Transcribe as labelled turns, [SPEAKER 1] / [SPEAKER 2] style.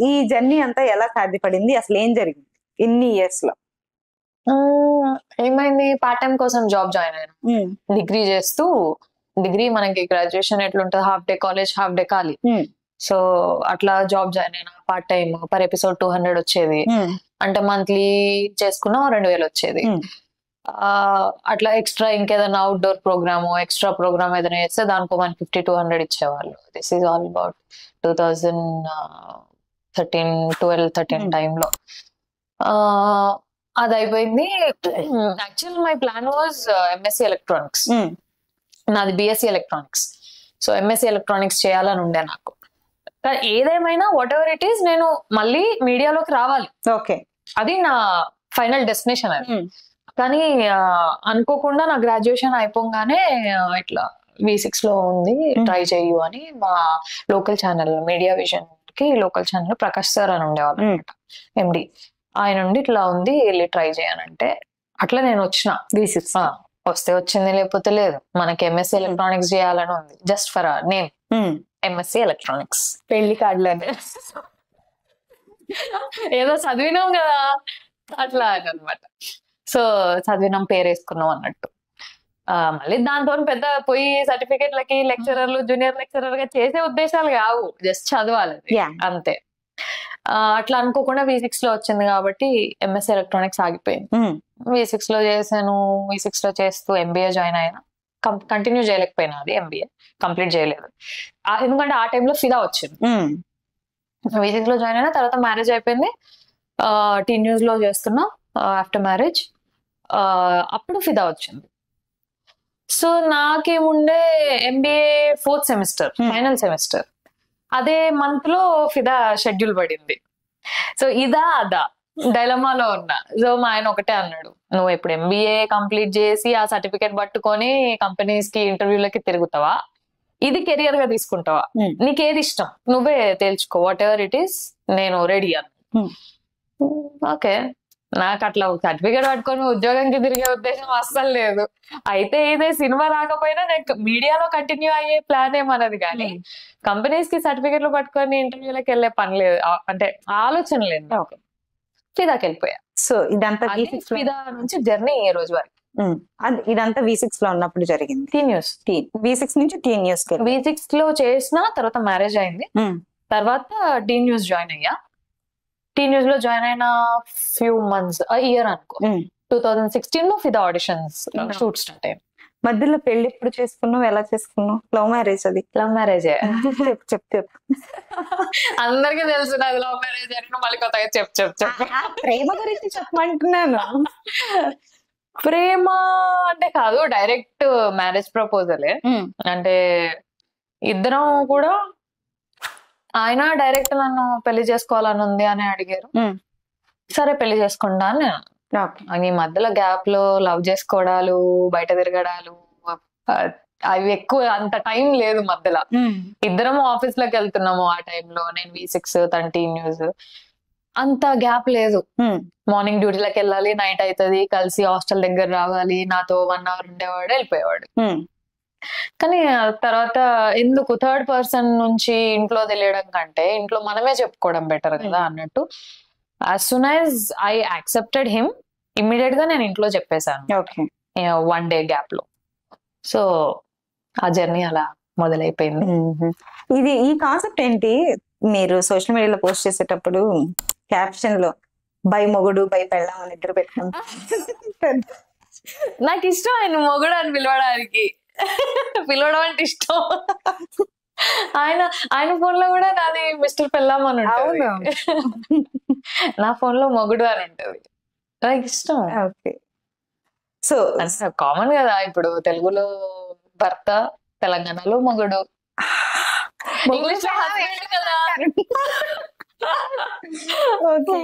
[SPEAKER 1] ఈ జర్నీ అంతా ఎలా సాధ్యపడింది, అసలు ఏం జరిగింది ఇన్ని ఇయర్స్ లో?
[SPEAKER 2] ఏమైంది, పార్ట్ టైం కోసం జాబ్ జాయిన్ అయ్యాను. డిగ్రీ చేస్తూ, డిగ్రీ మనకి గ్రాడ్యుయేషన్ ఎట్లుంటుంది, half day college half day ఖాళీ. సో అట్లా జాబ్ జాయిన్ అయినా, పార్ట్ టైం పర్ ఎపిసోడ్ 200 వచ్చేది. అంటే మంత్లీ చేసుకున్న 2000 వచ్చేది. అట్లా ఎక్స్ట్రా ఇంకేదైనా అవుట్డోర్ ప్రోగ్రామ్, ఎక్స్ట్రా ప్రోగ్రామ్ ఏదైనా చేస్తే దానికి 150-200 ఇచ్చేవాళ్ళు. దిస్ ఈజ్ ఆల్ అబౌట్ 2013 టైంలో. అది అయిపోయింది. Actual my plan was MSc electronics. నాది BSc electronics. So MSc electronics చేయాలని ఉండే నాకు. ఏదేమైనా వాట్ ఎవర్ ఇట్ ఈస్, నేను మళ్ళీ మీడియాలోకి రావాలి.
[SPEAKER 1] ఓకే,
[SPEAKER 2] అది నా ఫైనల్ డెస్టినేషన్. అది కానీ అనుకోకుండా నా గ్రాడ్యుయేషన్ అయిపోగానే ఇట్లా V6 లో ఉంది, ట్రై చేయు అని మా లోకల్ ఛానల్, మీడియా విజన్ కి లోకల్ ఛానల్ ప్రకాష్ సార్ అని ఉండేవాళ్ళు అనమాట, ఎండి. ఆయన నుండి ఇట్లా ఉంది, వెళ్ళి ట్రై చేయనంటే అట్లా నేను వచ్చిన V6. వస్తే వచ్చింది, లేకపోతే లేదు. మనకి ఎంఎస్సి ఎలక్ట్రానిక్స్ చేయాలని ఉంది, just for name MSc electronics.
[SPEAKER 1] పెళ్లి కార్డులనే
[SPEAKER 2] ఏదో చదివినాం కదా అట్లా అనమాట. సో చదివినాం, పేరు వేసుకున్నాం అన్నట్టు. మళ్ళీ దాంతో పెద్ద పోయి సర్టిఫికెట్లకి లెక్చరర్లు, జూనియర్ లెక్చరర్ గా చేసే ఉద్దేశాలు కావు, జస్ట్ చదవాలి అంతే. అట్లా అనుకోకుండా V6 లో వచ్చింది కాబట్టి ఎంఎస్సి ఎలక్ట్రానిక్స్ ఆగిపోయింది. V6 లో చేశాను. V6 లో చేస్తూ ఎంబీఏ జాయిన్ అయినా. కంటిన్యూ చేయలేకపోయినా, అది ఎంబీఏ కంప్లీట్ చేయలేదు. ఎందుకంటే ఆ టైంలో ఫిదా వచ్చింది. V6 లో జాయిన్ అయినా, తర్వాత మ్యారేజ్ అయిపోయింది. టీ న్యూస్ లో చేస్తున్నా ఆఫ్టర్ మ్యారేజ్. అప్పుడు ఫిదా వచ్చింది. సో నాకేముండే MBA 4th semester, final semester. అదే మంత్ లో ఫిదా షెడ్యూల్ పడింది. సో ఇదా అదా డైలమాలో ఉన్నా. సో మా ఆయన ఒకటే అన్నాడు, నువ్వు ఇప్పుడు ఎంబీఏ కంప్లీట్ చేసి ఆ సర్టిఫికేట్ పట్టుకొని కంపెనీస్ కి, ఇంటర్వ్యూలకి తిరుగుతావా, ఇది కెరియర్ గా తీసుకుంటావా, నీకేది ఇష్టం నువ్వే తేల్చుకో, వాట్ ఎవర్ ఇట్ ఈస్, నేను రెడీ అన్న. ఓకే, నాకు అట్లా సర్టిఫికేట్ పట్టుకొని ఉద్యోగంకి తిరిగే ఉద్దేశం అస్సలు లేదు. అయితే ఇదే సినిమా రాకపోయినా నేను మీడియాలో కంటిన్యూ అయ్యే ప్లాన్ ఏమన్నది, కానీ కంపెనీస్ కి సర్టిఫికేట్లు పట్టుకొని ఇంటర్వ్యూలకు వెళ్ళే పని లేదు, అంటే ఆలోచన లేదు. ఓకే, ఫిదాకి వెళ్ళిపోయా.
[SPEAKER 1] సో ఇదంతా
[SPEAKER 2] ఫిదా నుంచి జర్నీ ఈ రోజు వరకు.
[SPEAKER 1] ఇదంతా V6 లో ఉన్నప్పుడు జరిగింది.
[SPEAKER 2] టీ న్యూస్,
[SPEAKER 1] V6 నుంచి టీ న్యూస్.
[SPEAKER 2] V6 లో చేసిన తర్వాత మ్యారేజ్ అయింది. తర్వాత టీ న్యూస్ జాయిన్ అయ్యా. టీ న్యూస్ లో జాయిన్ అయిన ఫ్యూ మంత్స్, ఇయర్ అనుకో, 2016 లో ఫిదా ఆడిషన్స్ షూట్ స్టార్ట్ అయ్యాయి.
[SPEAKER 1] మధ్యలో పెళ్లి ఎప్పుడు చేసుకున్నావు, ఎలా చేసుకున్నావు? Love marriage? అది
[SPEAKER 2] లవ్ మ్యారేజే.
[SPEAKER 1] చెప్పు.
[SPEAKER 2] అందరికి తెలుసు అది లవ్ మ్యారేజ్ అని, మళ్ళీ కొత్తగా చెప్పు.
[SPEAKER 1] ప్రేమ గురించి చెప్పమంటున్నాను.
[SPEAKER 2] ప్రేమ అంటే కాదు, డైరెక్ట్ మ్యారేజ్ ప్రపోజలే. అంటే ఇద్దరం కూడా, ఆయన డైరెక్ట్ నన్ను పెళ్లి చేసుకోవాలని ఉంది అని అడిగారు. సరే పెళ్లి చేసుకుంటా అని నేను. ఈ మధ్యలో గ్యాప్ లో లవ్ చేసుకోవడాలు, బయట తిరగడాలు, అవి ఎక్కువ అంత టైం లేదు మధ్యలో. ఇద్దరం ఆఫీస్ లోకి వెళ్తున్నాము ఆ టైంలో. నేను V6, తన టీ న్యూస్. అంత గ్యాప్ లేదు. మార్నింగ్ డ్యూటీలకు వెళ్ళాలి, నైట్ అవుతుంది, కలిసి హాస్టల్ దగ్గర రావాలి, నాతో 1 hour ఉండేవాడు, వెళ్ళిపోయేవాడు. కానీ తర్వాత ఎందుకు థర్డ్ పర్సన్ నుంచి ఇంట్లో తెలియడం కంటే ఇంట్లో మనమే చెప్పుకోవడం బెటర్ కదా అన్నట్టు, as soon as I accepted him, immediate గా నేను ఇంట్లో చెప్పేశాను, 1 day గ్యాప్ లో. సో ఆ జర్నీ అలా మొదలైపోయింది.
[SPEAKER 1] ఈ కాన్సెప్ట్ ఏంటి, మీరు సోషల్ మీడియాలో పోస్ట్ చేసేటప్పుడు క్యాప్షన్ లో బై మొగుడు బై పెళ్ళాం అని ఇద్దరు పెట్టుకుంటారు.
[SPEAKER 2] నాకు ఇష్టం ఆయన మొగుడు అని పిలవడం అంటే ఇష్టం. ఆయన ఫోన్ లో కూడా నాది మిస్టర్ పెళ్ళాం అని ఉంటుంది, నా ఫోన్ లో మొగుడు అని ఉంటది. నాకు ఇష్టం.
[SPEAKER 1] ఓకే, సో
[SPEAKER 2] కామన్ కదా ఇప్పుడు తెలుగులో భర్త, తెలంగాణలో మొగుడు, ఇంగ్లీష్ లో హస్బెండ్ కదా.
[SPEAKER 1] ఓకే.